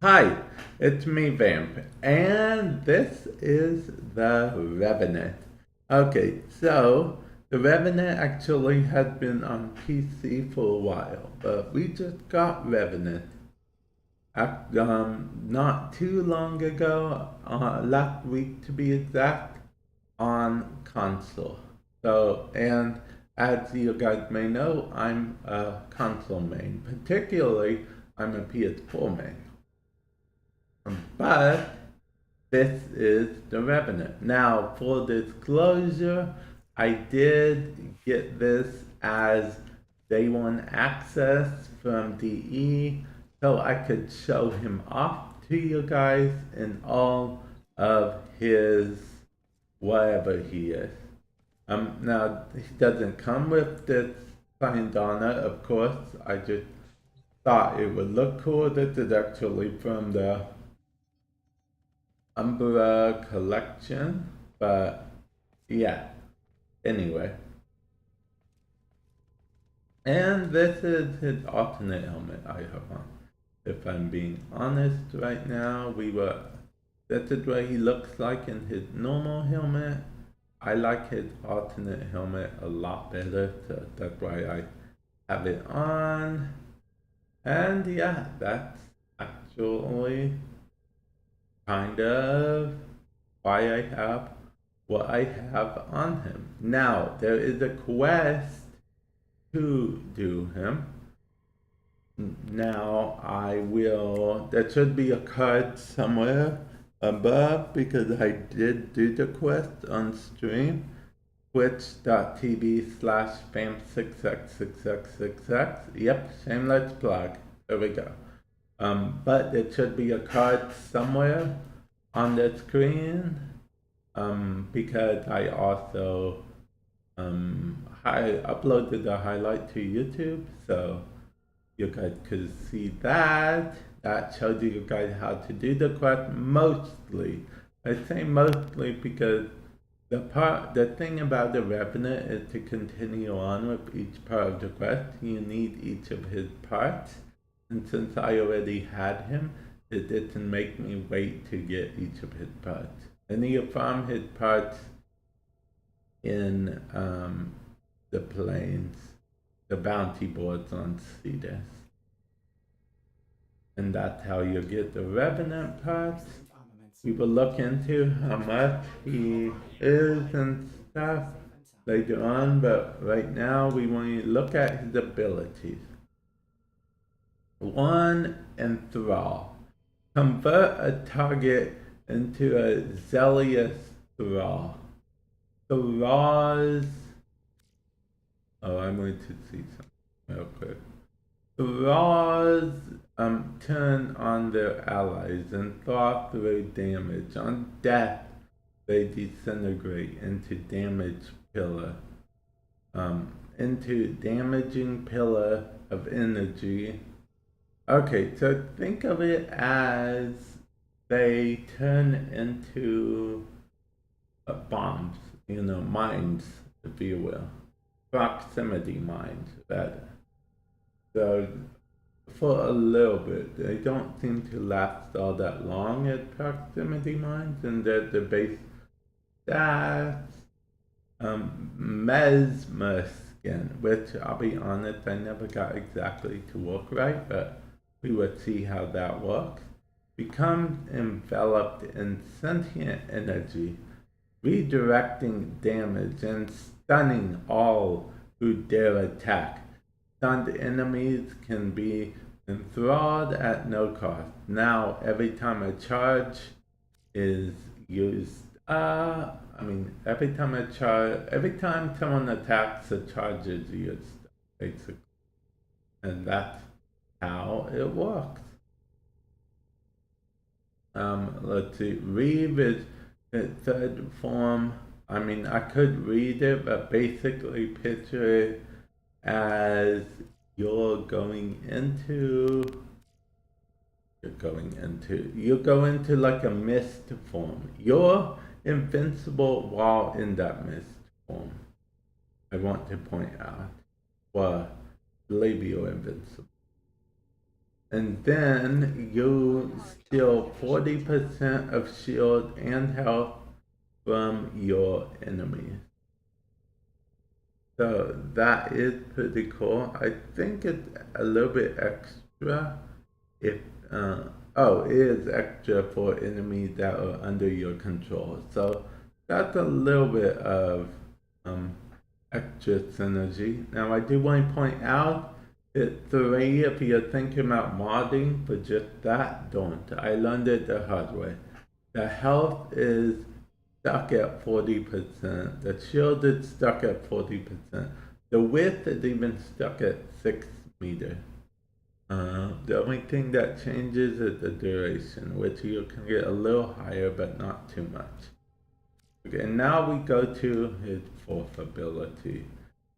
Hi, it's me, Vamp, and this is the Revenant. Okay, so the Revenant actually had been on PC for a while, but we just got Revenant not too long ago, last week to be exact, on console. And as you guys may know, I'm a console main. Particularly, I'm a PS4 main. But this is the Revenant. Now, for disclosure, I did get this as day one access from DE so I could show him off to you guys in all of his whatever he is. Now, he doesn't come with this bandana, of course. I just thought it would look cool. This is actually from the Umbrella collection, but yeah, anyway. And this is his alternate helmet I have on. If I'm being honest right now, this is what he looks like in his normal helmet. I like his alternate helmet a lot better, so that's why I have it on. And yeah, that's actually kind of why I have what I have on him. Now, there is a quest to do him. Now, there should be a card somewhere above because I did do the quest on stream. Twitch.tv/fam6x6x6x. Yep, shameless plug. There we go. But there should be a card somewhere on the screen because I also I uploaded the highlight to YouTube, so you guys could see that. That showed you guys how to do the quest mostly. I say mostly because the thing about the Revenant is to continue on with each part of the quest, you need each of his parts. And since I already had him, it didn't make me wait to get each of his parts. And you farm his parts in the plains, the bounty boards on Cetus. And that's how you get the Revenant parts. We will look into how much he is and stuff later on, but right now we want to look at his abilities. 1. Enthrall. Convert a target into a zealous thrall. Thralls. Oh, I'm going to see something real quick. Thralls turn on their allies and thaw through damage. On death, they disintegrate into into damaging pillar of energy. Okay, so think of it as they turn into bombs, mines, if you will. Proximity mines, rather. So, for a little bit, they don't seem to last all that long at proximity mines, and the base stats, mesmer skin, which I'll be honest, I never got exactly to work right, but we would see how that works. Become enveloped in sentient energy, redirecting damage and stunning all who dare attack. Stunned enemies can be enthralled at no cost. Now, every time a charge is used, every time someone attacks, a charge is used, basically. And that's how it works. Let's see, Reeve is the third form. I could read it, but basically picture it as you're going into like a mist form. You're invincible while in that mist form. I want to point out. Well, believe you're invincible. and then you steal 40% of shield and health from your enemies. So that is pretty cool. I think it's a little bit extra if oh, it is extra for enemies that are under your control. So that's a little bit of um, extra synergy. Now I do want to point out that 3, if you're thinking about modding for just that, don't. I learned it the hard way. The health is stuck at 40%. The shield is stuck at 40%. The width is even stuck at 6 meters. The only thing that changes is the duration, which you can get a little higher, but not too much. Okay, now we go to his fourth ability.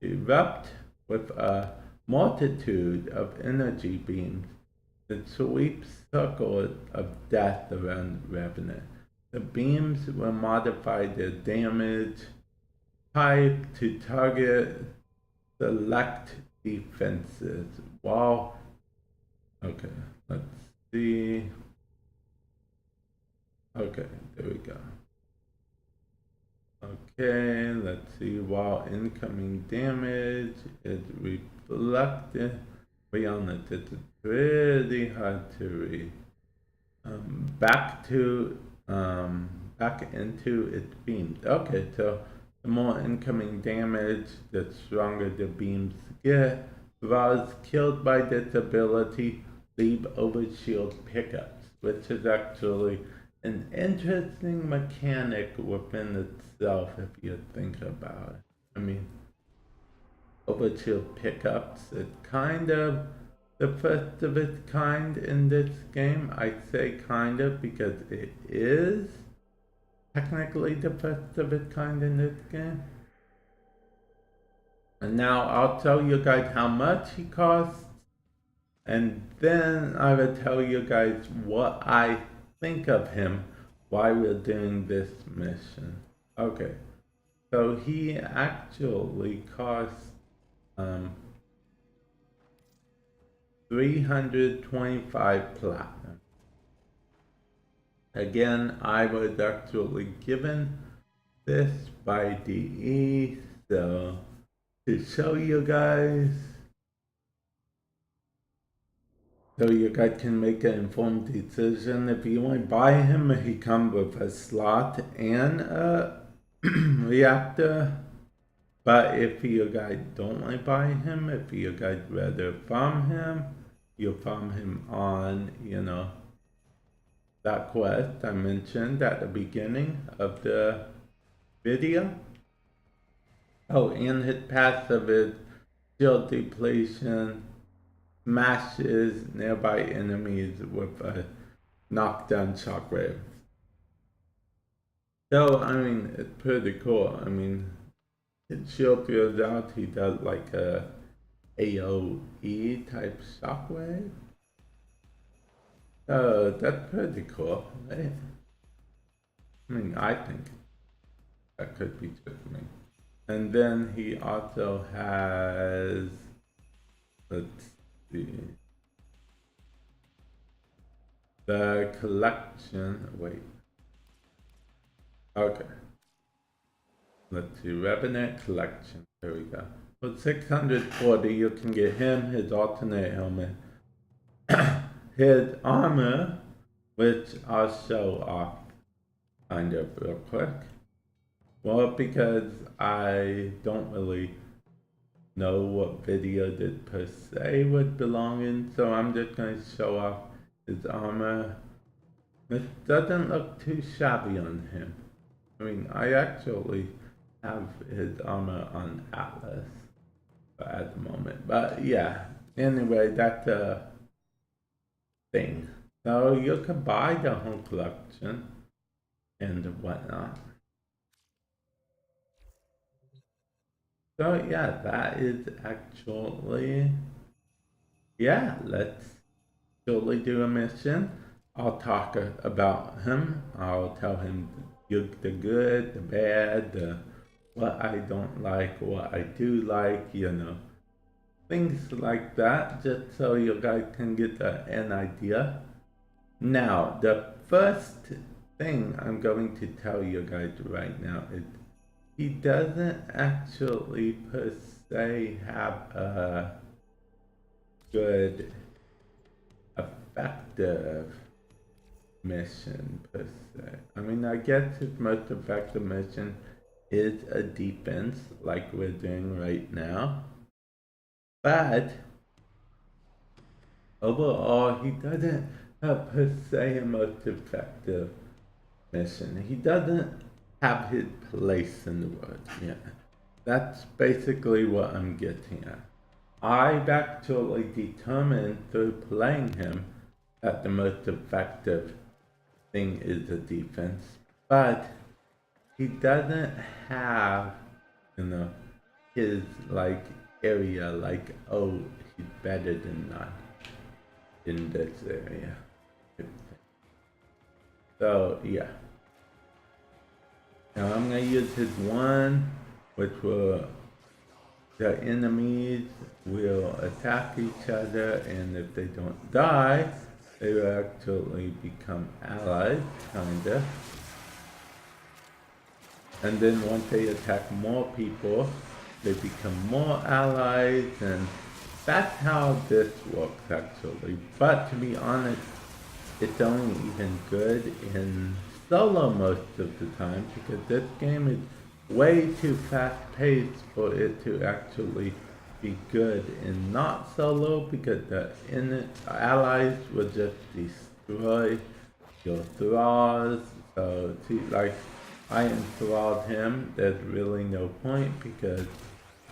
Erupt with a multitude of energy beams that sweep circles of death around Revenant. The beams will modify their damage type to target select defenses. While okay, let's see. Okay, there we go. Okay, let's see. While incoming damage is reflected, be honest, it's pretty hard to read. Back into its beams. Okay, so the more incoming damage, the stronger the beams get. Those killed by this ability leave overshield pickups, which is actually an interesting mechanic within itself if you think about it. I mean, overshield pickups, it's kind of the first of its kind in this game. I say kind of because it is technically the first of its kind in this game. And now I'll tell you guys how much he costs, and then I will tell you guys what I think of him while we're doing this mission. Okay, so he actually costs 325 platinum. Again, I was actually given this by DE, so to show you guys, so you guys can make an informed decision. If you want to buy him, he comes with a slot and a reactor. But if you guys don't want to buy him, if you guys rather farm him, you farm him on, that quest I mentioned at the beginning of the video. Oh, and his passive is shield depletion, smashes nearby enemies with a knockdown shockwave. So, I mean, it's pretty cool. I mean, his shield throws out, he does like a AoE type shockwave. Oh, that's pretty cool, right? I mean, I think that could be just me. And then he also has, let's see, the collection, wait. Okay. Let's see, Revenant collection, there we go. For 640, you can get him, his alternate helmet, his armor, which I'll show off kind of real quick. Well, because I don't really know what video this per se would belong in, so I'm just going to show off his armor. It doesn't look too shabby on him. I mean, I actually have his armor on Atlas at the moment, but yeah, anyway, that's a thing. So you can buy the whole collection and whatnot. So yeah, that is actually, yeah, let's totally do a mission. I'll talk about him. I'll tell him the good, the bad, what I don't like, what I do like, things like that, just so you guys can get an idea. Now, the first thing I'm going to tell you guys right now is he doesn't actually per se have a good, effective mission per se. I mean, I guess his most effective mission is a defense like we're doing right now. But overall, he doesn't have per se a most effective mission. He doesn't have his place in the world yet. That's basically what I'm getting at. I've actually determined through playing him that the most effective thing is a defense, but he doesn't have, his like area like, oh, he's better than none in this area. So yeah. Now I'm gonna use his one, which will, the enemies will attack each other, and if they don't die, they will actually become allies, kinda. And then once they attack more people, they become more allies, and that's how this works actually. But to be honest, it's only even good in solo most of the time, because this game is way too fast paced for it to actually be good in not solo, because the allies will just destroy your thralls. So see, like, I enthralled him, there's really no point because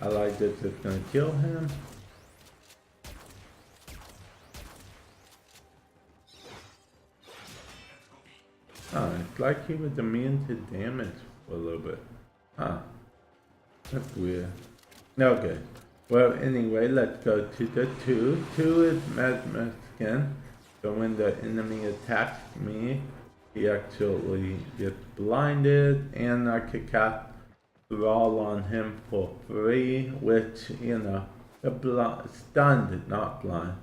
allies are just gonna kill him. Oh, it's like he was immune to damage for a little bit. Huh. That's weird. No good. Well, anyway, let's go to the 2. 2 is Mesmer Skin. So when the enemy attacks me, he actually gets blinded, and I could cast Thrall on him for free, which, the stunned, not blind.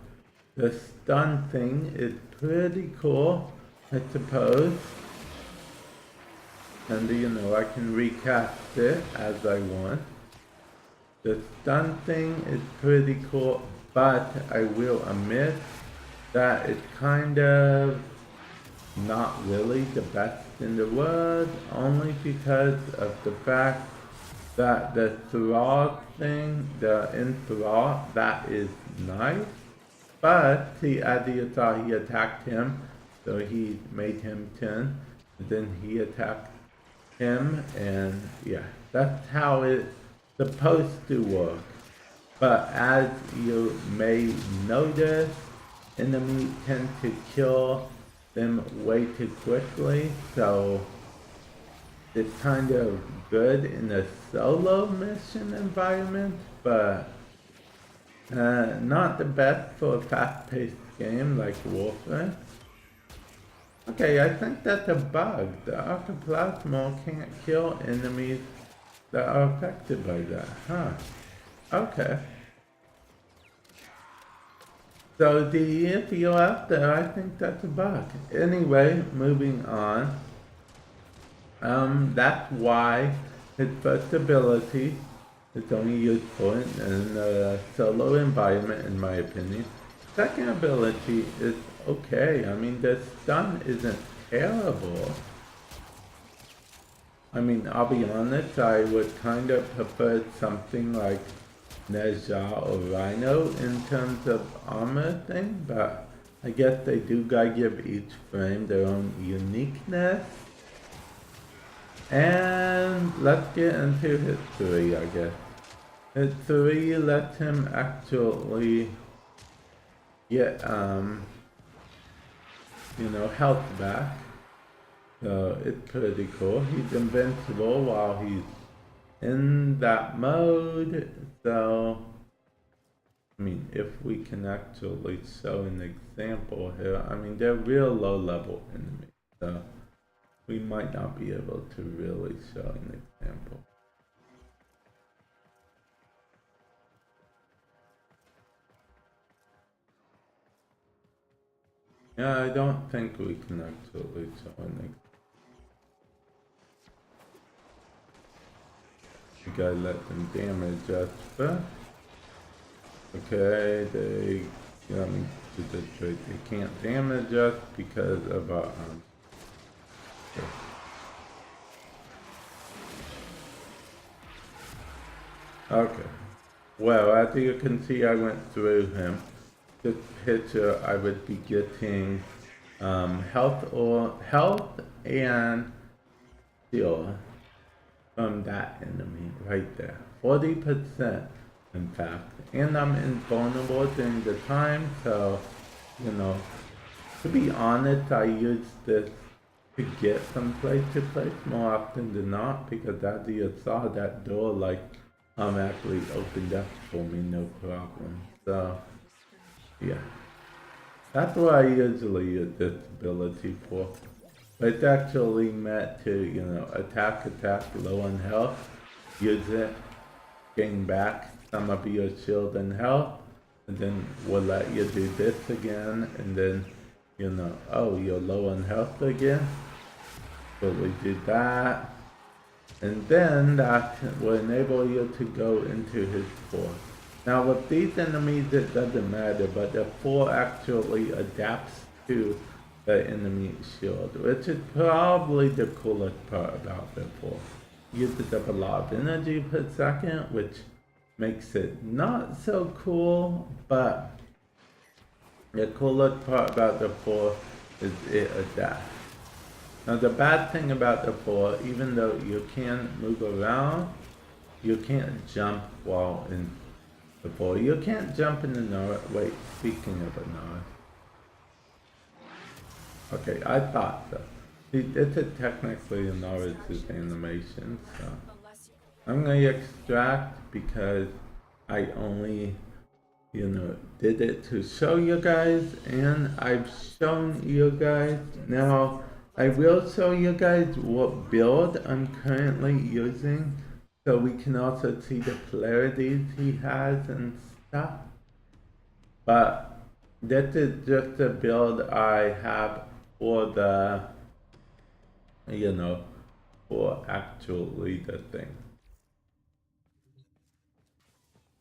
The stun thing is pretty cool, I suppose. And I can recast it as I want. The stun thing is pretty cool, but I will admit that it's kind of not really the best in the world, only because of the fact that the thrall thing, the enthrall, that is nice. But see, as you saw, he attacked him, so he made him 10, and then he attacked him, and yeah, that's how it's supposed to work. But as you may notice, enemies tend to kill them way too quickly, so it's kind of good in a solo mission environment, but not the best for a fast-paced game like Warframe. Okay, I think that's a bug. The Archiplasma can't kill enemies that are affected by that, huh? Okay. So if you're out there, I think that's a bug. Anyway, moving on. That's why his first ability is only useful in a solo environment, in my opinion. Second ability is okay. I mean, the stun isn't terrible. I mean, I'll be honest, I would kind of prefer something like Nezha or Rhino in terms of armor thing, but I guess they do gotta give each frame their own uniqueness. And let's get into history, I guess. History lets him actually get, health back. So it's pretty cool. He's invincible while he's in that mode. So, I mean, if we can actually show an example here, I mean, they're real low level enemies. So we might not be able to really show an example. Yeah, I don't think we can actually show anything. We gotta let them damage us first. Okay, they can't damage us because of our okay. Well, as you can see, I went through him. This picture, I would be getting health and heal from that enemy right there. 40%, in fact. And I'm invulnerable during the time, so, you know, to be honest, I use this to get from place to place more often than not, because as you saw, that door, like, actually opened up for me, no problem. So, yeah. That's what I usually use this ability for. But it's actually meant to, you know, attack, low on health, use it, gain back some of your shield and health, and then we'll let you do this again, and then, you know, oh, you're low on health again, so we do that, and then that will enable you to go into his force. Now with these enemies it doesn't matter, but the 4 actually adapts to the enemy shield, which is probably the coolest part about the 4. Uses up a lot of energy per second, which makes it not so cool, but the coolest part about the 4 is it adapts. Now the bad thing about the 4, even though you can move around, you can't jump while in the 4. You can't jump in the north. Wait, speaking of the north. Okay, I thought so. See, this is technically a Norris's animation, so I'm gonna extract because I only, you know, did it to show you guys, and I've shown you guys. Now, I will show you guys what build I'm currently using, so we can also see the polarities he has and stuff. But this is just a build I have for the, you know, for actually the thing.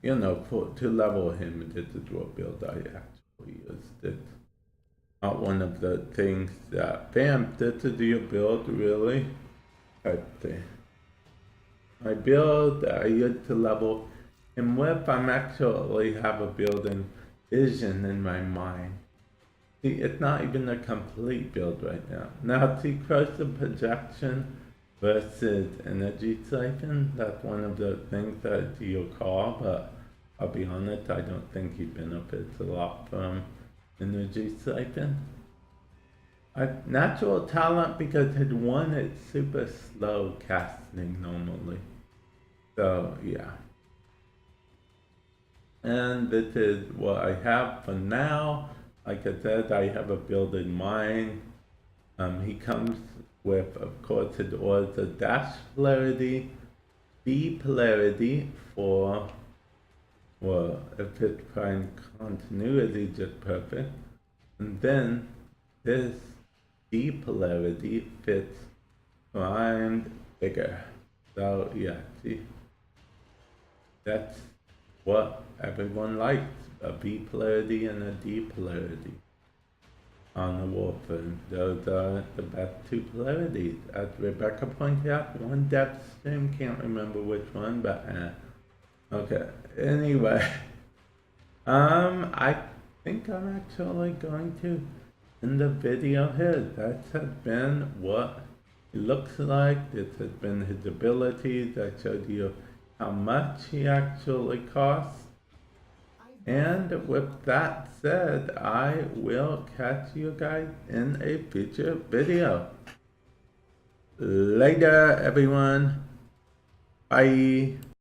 You know, to level him, this is what build I actually used. It's not one of the things that, bam, this is your build, really? Type thing. My build I used to level him with, I'm actually have a building vision in my mind. See, it's not even a complete build right now. Now, see, corrosive projection versus energy siphon, that's one of the things that you'll call, but I'll be honest, I don't think he benefits a lot from energy siphon. Natural talent because his 1 is super slow casting normally. So, yeah. And this is what I have for now. Like I said, I have a build in mind. He comes with, of course, his order dash polarity, B polarity for, well, if it's prime continuity, just perfect. And then this B polarity fits primed bigger. So yeah, see, that's what everyone likes, a B polarity and a D polarity on the Warframe. Those are the best 2 polarities. As Rebecca pointed out, one depth stream, can't remember which one, but okay, anyway, I think I'm actually going to end the video here. That has been what it looks like. This has been his abilities. I showed you how much he actually costs. And with that said, I will catch you guys in a future video. Later, everyone. Bye.